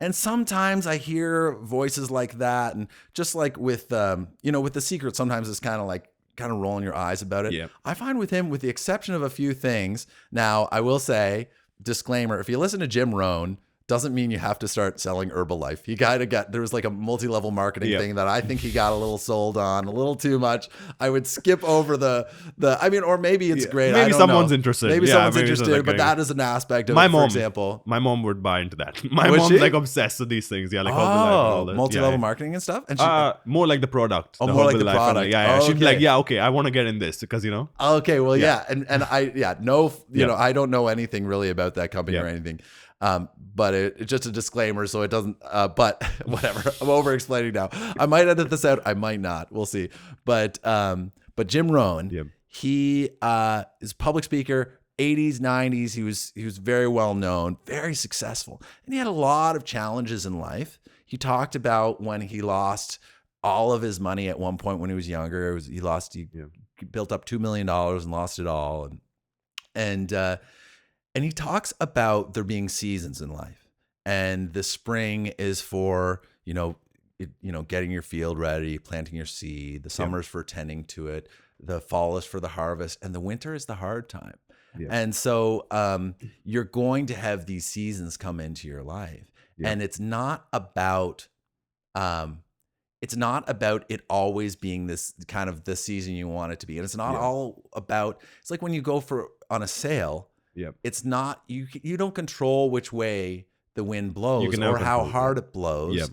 And sometimes I hear voices like that, and just like with with The Secret, sometimes it's kind of rolling your eyes about it. Yeah. I find with him, with the exception of a few things. Now, I will say, disclaimer: if you listen to Jim Rohn, doesn't mean you have to start selling Herbalife. You gotta there was like a multi-level marketing thing that I think he got a little sold on, a little too much. I would skip over or maybe it's great. Maybe I don't someone's know. interested. Maybe someone's interested, but like, that is an aspect of my it, for mom, example. My mom would buy into that. My Would mom's she? like obsessed with these things. Yeah, like Herbalife and all that. Multi-level marketing and stuff. And she, more like the product. Oh, more like the Herbalife product. Yeah. Oh, She'd be like, okay. yeah, okay, I want to get in this because Okay, well, and I don't know anything really about that company or Yeah. anything. But it's just a disclaimer, so it doesn't. But whatever. I'm over explaining now. I might edit this out. I might not. We'll see. But Jim Rohn, he is a public speaker. 80s, 90s. He was very well known, very successful, and he had a lot of challenges in life. He talked about when he lost all of his money at one point when he was younger. He built up $2 million and lost it all, and he talks about there being seasons in life, and the spring is for getting your field ready, planting your seed. The summer's for tending to it. The fall is for the harvest, and the winter is the hard time. Yeah. And so you're going to have these seasons come into your life, and it's not about it always being this kind of the season you want it to be, and it's not all about. It's like when you go on a sail. Yep. It's not you don't control which way the wind blows or how hard it blows. Yep.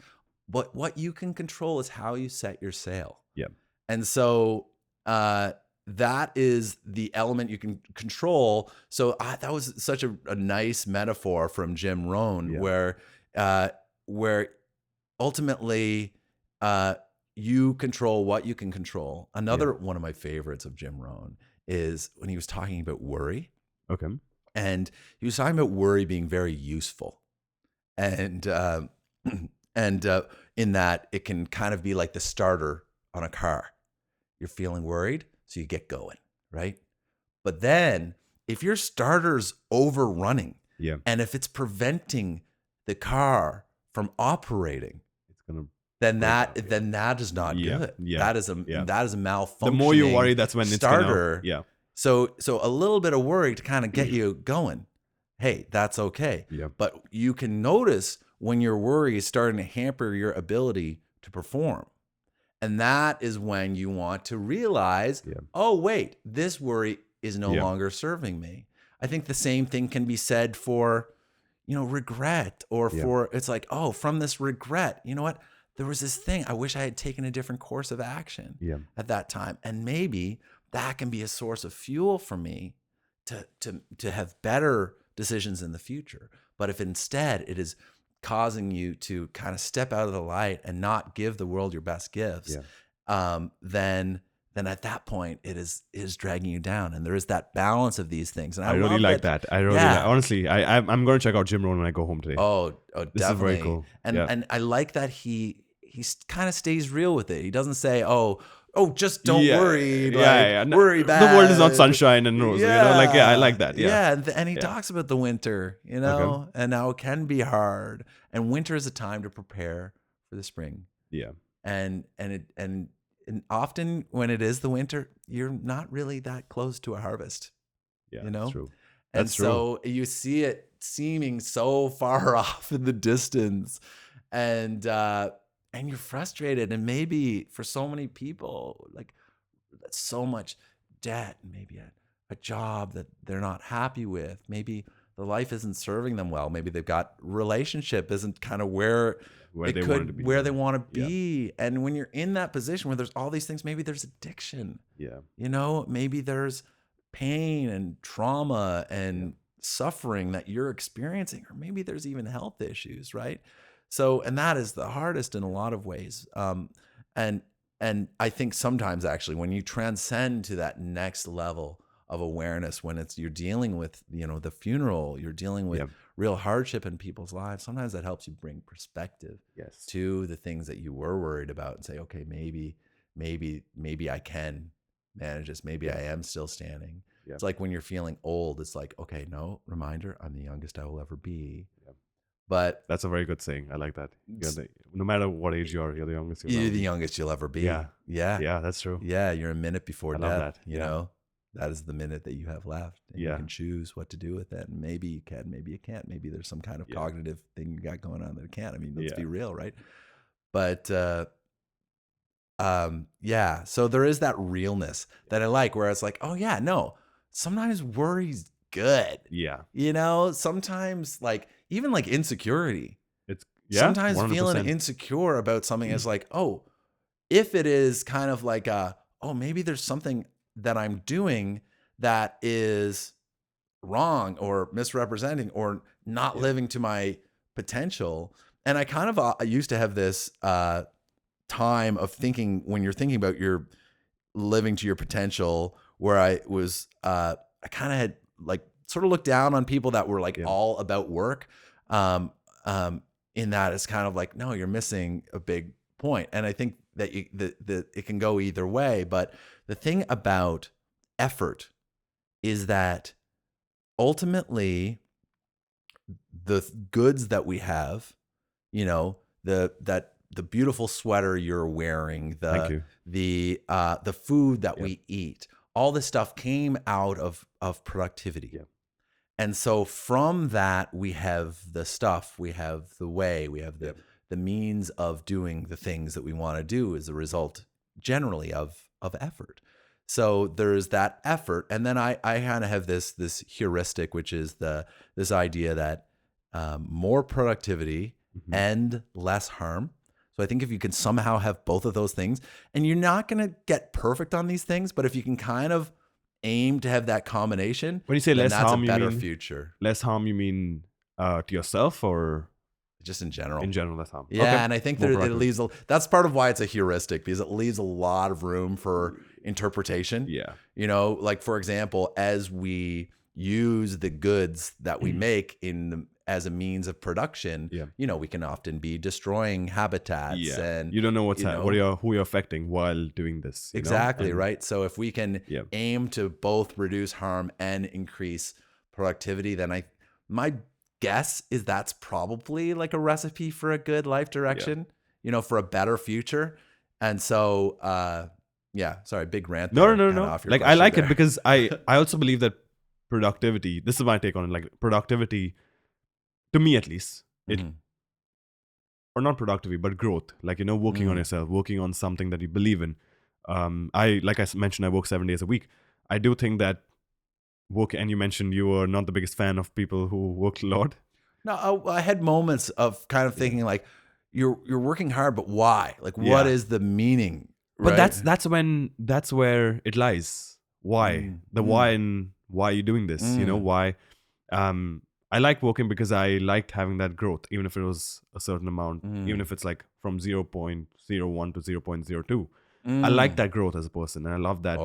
But what you can control is how you set your sail. Yep. And so that is the element you can control. So that was such a nice metaphor from Jim Rohn, where ultimately you control what you can control. Another one of my favorites of Jim Rohn is when he was talking about worry. Okay. And he was talking about worry being very useful, and in that it can kind of be like the starter on a car. You're feeling worried, so you get going, right? But then if your starter's overrunning, and if it's preventing the car from operating, it's gonna. Then that is not good. Yeah. That is a malfunctioning. The more you worry, that's when starter. It's gonna. So a little bit of worry to kind of get you going. Hey, that's okay. Yeah. But you can notice when your worry is starting to hamper your ability to perform. And that is when you want to realize, oh, wait, this worry is no longer serving me. I think the same thing can be said for, regret or for, it's like, oh, from this regret, you know what? There was this thing. I wish I had taken a different course of action at that time. And maybe that can be a source of fuel for me to have better decisions in the future. But if instead it is causing you to kind of step out of the light and not give the world your best gifts, then at that point it is dragging you down. And there is that balance of these things. And I really like that. I really like, honestly, I'm going to check out Jim Rohn when I go home today. Oh, definitely. This is very cool. And I like that he kind of stays real with it. He doesn't say, oh, just don't worry. Worry bad. The world is not sunshine and roses. I like that. And he talks about the winter, and how it can be hard. And winter is a time to prepare for the spring. Yeah. And often when it is the winter, you're not really that close to a harvest. Yeah, that's true. And so you see it seeming so far off in the distance, and you're frustrated, and maybe for so many people, like so much debt, maybe a job that they're not happy with, maybe the life isn't serving them well, maybe they've got relationship isn't kind of where they want to be. And when you're in that position where there's all these things, maybe there's addiction, maybe there's pain and trauma and suffering that you're experiencing, or maybe there's even health issues, right? So, and that is the hardest in a lot of ways. And I think sometimes actually when you transcend to that next level of awareness when you're dealing with, the funeral, you're dealing with real hardship in people's lives. Sometimes that helps you bring perspective to the things that you were worried about and say, okay, maybe I can manage this. Maybe I am still standing. It's like when you're feeling old, it's like, okay, no, reminder, I'm the youngest I will ever be. But that's a very good saying. I like that. No matter what age you are, you're the youngest you'll ever be. Yeah. Yeah. Yeah, that's true. Yeah. You're a minute before death. Love that. You know, that is the minute that you have left. And you can choose what to do with it. And maybe you can, maybe you can't. Maybe there's some kind of cognitive thing you got going on that it can't. I mean, let's be real, right? But so there is that realness that I like, where it's like, oh yeah, no, sometimes worry's good. Yeah. Sometimes even insecurity. It's sometimes 100%. feeling insecure about something is like, oh, if it is kind of like maybe there's something that I'm doing that is wrong or misrepresenting or not living to my potential. And I kind of I used to have this time of thinking, when you're thinking about your living to your potential, where I was I kind of had sort of looked down on people that were all about work, in that it's kind of like, no, you're missing a big point. And I think that that it can go either way. But the thing about effort is that ultimately the goods that we have, the beautiful sweater you're wearing, the food that we eat, all this stuff came out of productivity. Yeah. And so from that, we have the stuff, we have the way, we have the means of doing the things that we want to do as a result generally of effort. So there's that effort. And then I kind of have this heuristic, which is this idea that more productivity and less harm. So I think if you can somehow have both of those things, and you're not going to get perfect on these things, but if you can kind of aim to have that combination, when you say less harm, that's a better you mean future. Less harm, you mean to yourself or just in general? In general, less harm. Yeah, okay. And I think that it leaves that's part of why it's a heuristic, because it leaves a lot of room for interpretation. Yeah. For example, as we use the goods that we make as a means of production, we can often be destroying habitats, and you don't know who you're affecting while doing this. Exactly, right? So if we can aim to both reduce harm and increase productivity, then my guess is that's probably a recipe for a good life direction, for a better future. And so, sorry, big rant. No. I like it because I also believe that productivity, this is my take on it, productivity, to me at least, or not productivity, but growth, working on yourself, working on something that you believe in. Like I mentioned, I work 7 days a week. I do think that and you mentioned you were not the biggest fan of people who work a lot. No, I had moments of kind of thinking you're working hard, but why? What is the meaning? Right? But that's where it lies. Why? Why, and why are you doing this? Why? I like working because I liked having that growth, even if it was a certain amount, even if it's from 0.01 to 0.02. I like that growth as a person, and I love that.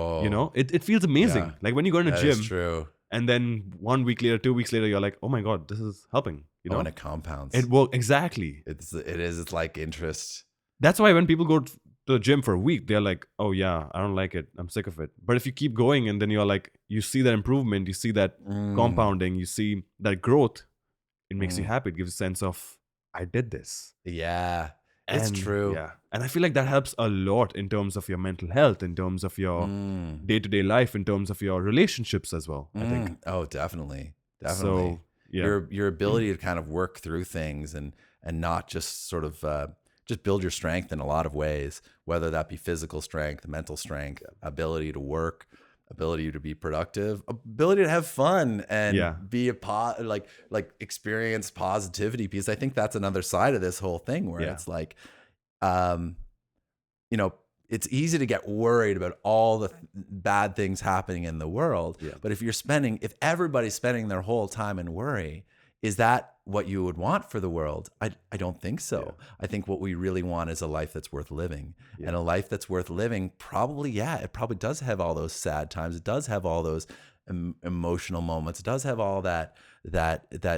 It feels amazing. When you go in a gym, true. And then 1 week later, 2 weeks later, you're like, oh my god, this is helping. And it compounds. It works exactly. It's like interest. That's why when people go to the gym for a week, they're like, oh yeah, I don't like it, I'm sick of it. But if you keep going, and then you're like, you see that improvement, you see that compounding, you see that growth, it makes you happy. It gives a sense of, I did this. Yeah. It's true. Yeah. And I feel like that helps a lot in terms of your mental health, in terms of your day-to-day life, in terms of your relationships as well, I think. Oh, definitely. So, your ability to kind of work through things and not just sort of just build your strength in a lot of ways, whether that be physical strength, mental strength, ability to work, ability to be productive, ability to have fun, and be experience positivity, because I think that's another side of this whole thing where it's it's easy to get worried about all the bad things happening in the world. But if everybody's spending their whole time in worry, is that what you would want for the world? I don't think so. I think what we really want is a life that's worth living. And a life that's worth living, probably, it probably does have all those sad times. It does have all those emotional moments. It does have all that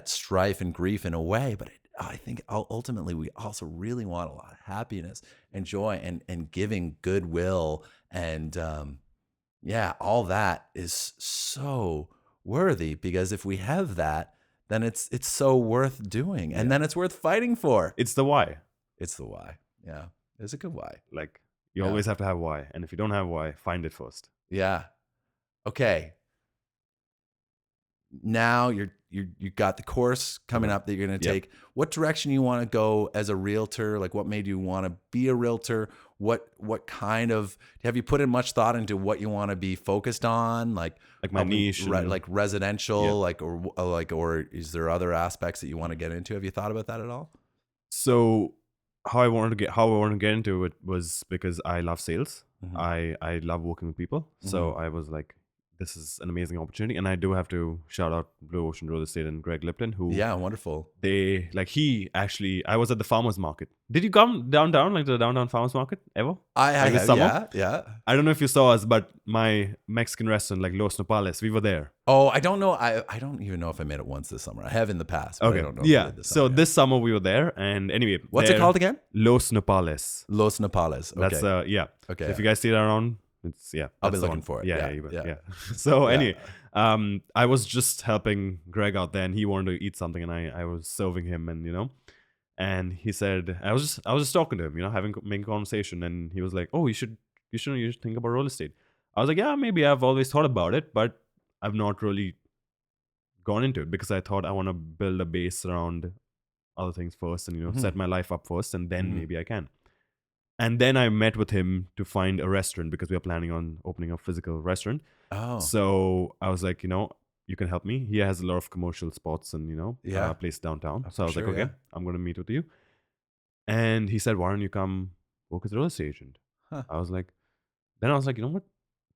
strife and grief in a way, but I think ultimately we also really want a lot of happiness and joy and giving goodwill and all that is so worthy, because if we have that, then it's so worth doing, and then it's worth fighting for. It's the why. It's the why. Yeah, it's a good why. Like you always have to have why, and if you don't have why, find it first. Yeah. Okay. Now you got the course coming up that you're going to take. What direction you want to go as a realtor? Like, what made you want to be a realtor? What kind of, have you put in much thought into what you want to be focused on? Like my niche, like residential, or is there other aspects that you want to get into? Have you thought about that at all? So how I wanted to get into it was because I love sales. Mm-hmm. I love working with people. Mm-hmm. So I was like, this is an amazing opportunity. And I do have to shout out Blue Ocean Real Estate and Greg Lipton, who... Yeah, wonderful. I was at the farmer's market. Did you come downtown, like the downtown farmer's market ever? I have, summer? Yeah. I don't know if you saw us, but my Mexican restaurant, like Los Nopales, we were there. Oh, I don't know. I don't even know if I made it once this summer. I have in the past, but I don't know if I did this summer. So this summer we were there. And anyway... What's it called again? Los Nopales. Los Nopales. Okay. That's, Okay. So if you guys see that around... I'll be looking for it. Yeah. So anyway, I was just helping Greg out there, and he wanted to eat something, and I was serving him, and and he said, I was just talking to him, making conversation, and he was like, oh, you should think about real estate. I was like, yeah, maybe I've always thought about it, but I've not really gone into it because I thought I want to build a base around other things first, and set my life up first, and then maybe I can. And then I met with him to find a restaurant because we are planning on opening a physical restaurant. Oh. So I was like, you can help me. He has a lot of commercial spots and, a place downtown. So I was like, okay, I'm going to meet with you. And he said, why don't you come work as a real estate agent? Huh. I was like, you know what?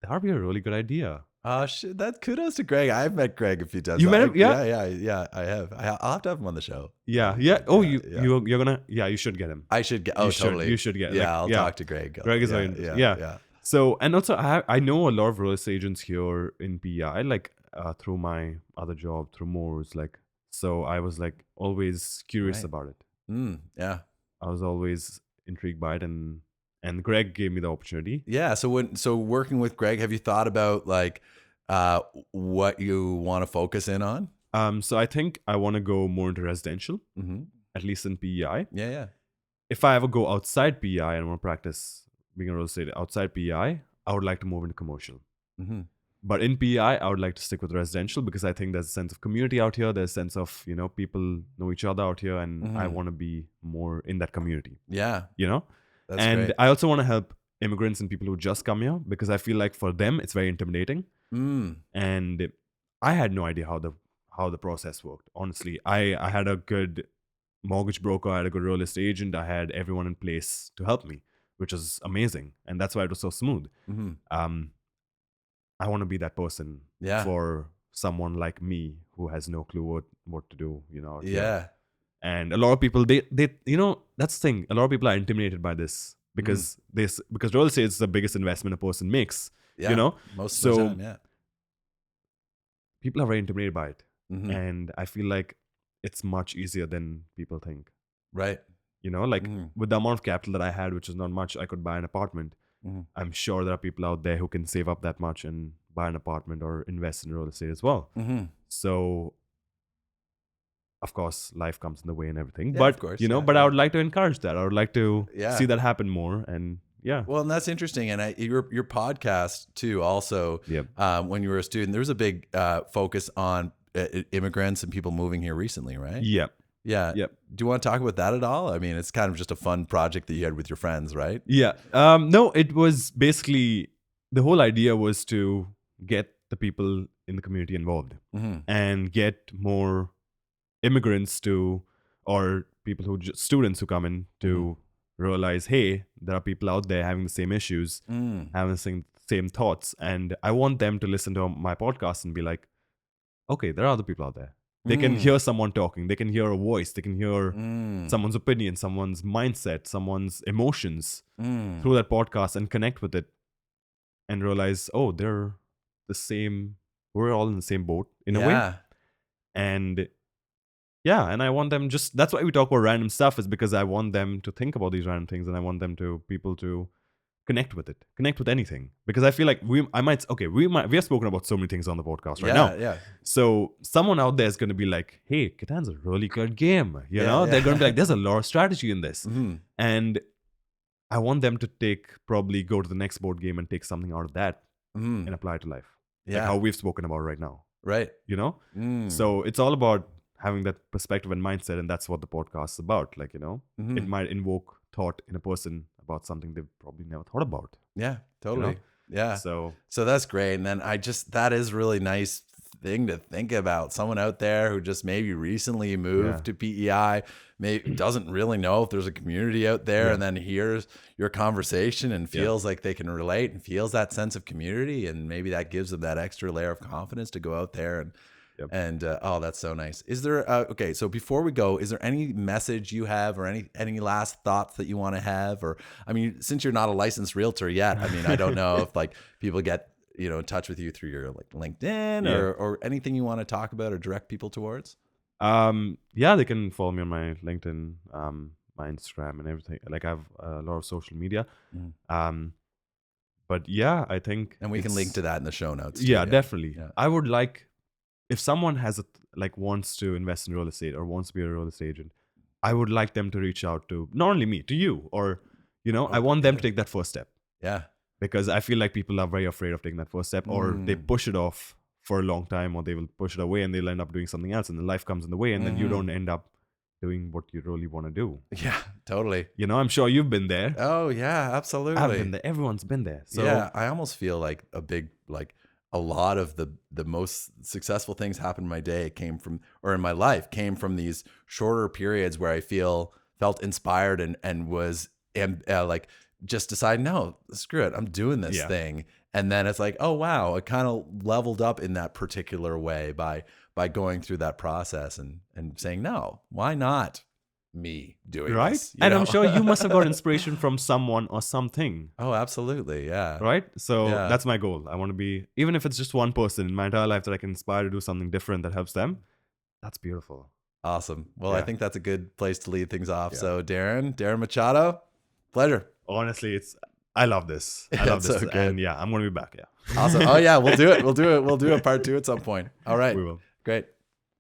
That would be a really good idea. Shit, that kudos to Greg. I've met Greg a few times. You met him? Yeah, I have. I'll have to have him on the show. Yeah. Oh, you're gonna. Yeah, you should get him. I should get. Oh, totally. You should get. Yeah, I'll talk to Greg. Greg is very. Yeah. So, and also, I know a lot of real estate agents here in PEI, like through my other job, through Moore's, like. So I was like always curious about it. Yeah. I was always intrigued by it, and Greg gave me the opportunity. Yeah. So working with Greg, have you thought about like what you want to focus in on? So I think I want to go more into residential, at least in PEI. Yeah. If I ever go outside PEI and want to practice being a real estate outside PEI, I would like to move into commercial. But in PEI, I would like to stick with residential because I think there's a sense of community out here. There's a sense of, people know each other out here, and I want to be more in that community. Yeah. That's and great. I also want to help immigrants and people who just come here because I feel like for them, it's very intimidating. And I had no idea how the process worked. Honestly, I had a good mortgage broker, I had a good real estate agent, I had everyone in place to help me, which is amazing, and that's why it was so smooth. I want to be that person for someone like me who has no clue what to do. And a lot of people they that's the thing. A lot of people are intimidated by this because real estate is the biggest investment a person makes. Most of the time, people are very intimidated by it, and I feel like it's much easier than people think. Right. With the amount of capital that I had, which is not much, I could buy an apartment. I'm sure there are people out there who can save up that much and buy an apartment or invest in real estate as well. So, of course, life comes in the way and everything. But, of course, but I would like to encourage that. I would like to see that happen more. And well, and that's interesting. And your podcast too, also, when you were a student, there was a big focus on immigrants and people moving here recently, right? Yeah. Do you want to talk about that at all? I mean, it's kind of just a fun project that you had with your friends, right? Yeah. No, it was basically, the whole idea was to get the people in the community involved and get more immigrants or people students who come in to realize, hey, there are people out there having the same issues, having the same thoughts. And I want them to listen to my podcast and be like, okay, there are other people out there. They can hear someone talking. They can hear a voice. They can hear someone's opinion, someone's mindset, someone's emotions through that podcast and connect with it and realize, oh, they're the same we're all in the same boat in a way. And and I want them that's why we talk about random stuff, is because I want them to think about these random things, and I want people to connect with anything, because I feel like we have spoken about so many things on the podcast right now. Yeah. So someone out there is going to be like, hey, Catan's a really good game. They're going to be like, there's a lot of strategy in this. Mm-hmm. And I want them to probably go to the next board game and take something out of that and apply it to life. Like how we've spoken about right now. Right. So it's all about having that perspective and mindset, and that's what the podcast is about. Like, it might invoke thought in a person about something they've probably never thought about. Yeah, totally. Yeah. So that's great. And then that is really nice thing to think about. Someone out there who just maybe recently moved to PEI, maybe doesn't really know if there's a community out there, and then hears your conversation and feels like they can relate and feels that sense of community, and maybe that gives them that extra layer of confidence to go out there and that's so nice. Is there okay, so before we go, is there any message you have, or any last thoughts that you want to have? Or I mean, since you're not a licensed realtor yet, I mean, I don't know if like people get in touch with you through your like LinkedIn or anything you want to talk about or direct people towards. They can follow me on my LinkedIn, my Instagram, and everything. Like, I have a lot of social media. But I think, and we can link to that in the show notes too, definitely. I would like, if someone has wants to invest in real estate or wants to be a real estate agent, I would like them to reach out to not only me, to you, or I want them to take that first step. Yeah. Because I feel like people are very afraid of taking that first step, or they push it off for a long time, or they will push it away and they'll end up doing something else, and then life comes in the way, and then you don't end up doing what you really want to do. Yeah, totally. I'm sure you've been there. Oh yeah, absolutely. I've been there. Everyone's been there. So I almost feel like a lot of the most successful things happen in my day in my life came from these shorter periods where I felt inspired and was just decide, no, screw it, I'm doing this thing. And then it's like, oh wow, it kind of leveled up in that particular way by going through that process and saying, no, why not me doing this? And I'm sure you must have got inspiration from someone or something. Oh, absolutely. Yeah. Right? So that's my goal. I want to be, even if it's just one person in my entire life that I can inspire to do something different that helps them, that's beautiful. Awesome. Well, I think that's a good place to lead things off. So Darren Machado, pleasure. Honestly, I love this. I love this. So and I'm going to be back. Yeah. Awesome. Oh yeah, we'll do it. We'll do a part 2 at some point. All right. We will. Great.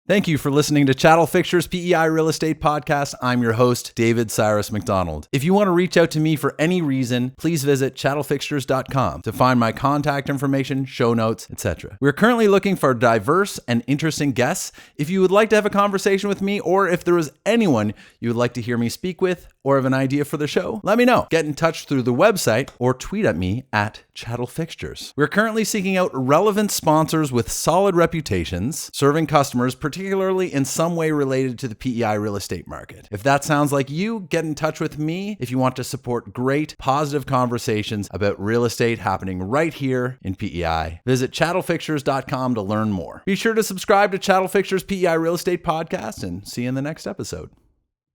Thank you for listening to Chattel Fixtures PEI Real Estate Podcast. I'm your host, David Cyrus MacDonald. If you want to reach out to me for any reason, please visit chattelfixtures.com to find my contact information, show notes, etc. We're currently looking for diverse and interesting guests. If you would like to have a conversation with me, or if there is anyone you would like to hear me speak with, or have an idea for the show, let me know. Get in touch through the website or tweet at me at Chattel Fixtures. We're currently seeking out relevant sponsors with solid reputations, serving customers, particularly in some way related to the PEI real estate market. If that sounds like you, get in touch with me if you want to support great, positive conversations about real estate happening right here in PEI. Visit chattelfixtures.com to learn more. Be sure to subscribe to Chattel Fixtures PEI Real Estate Podcast, and see you in the next episode.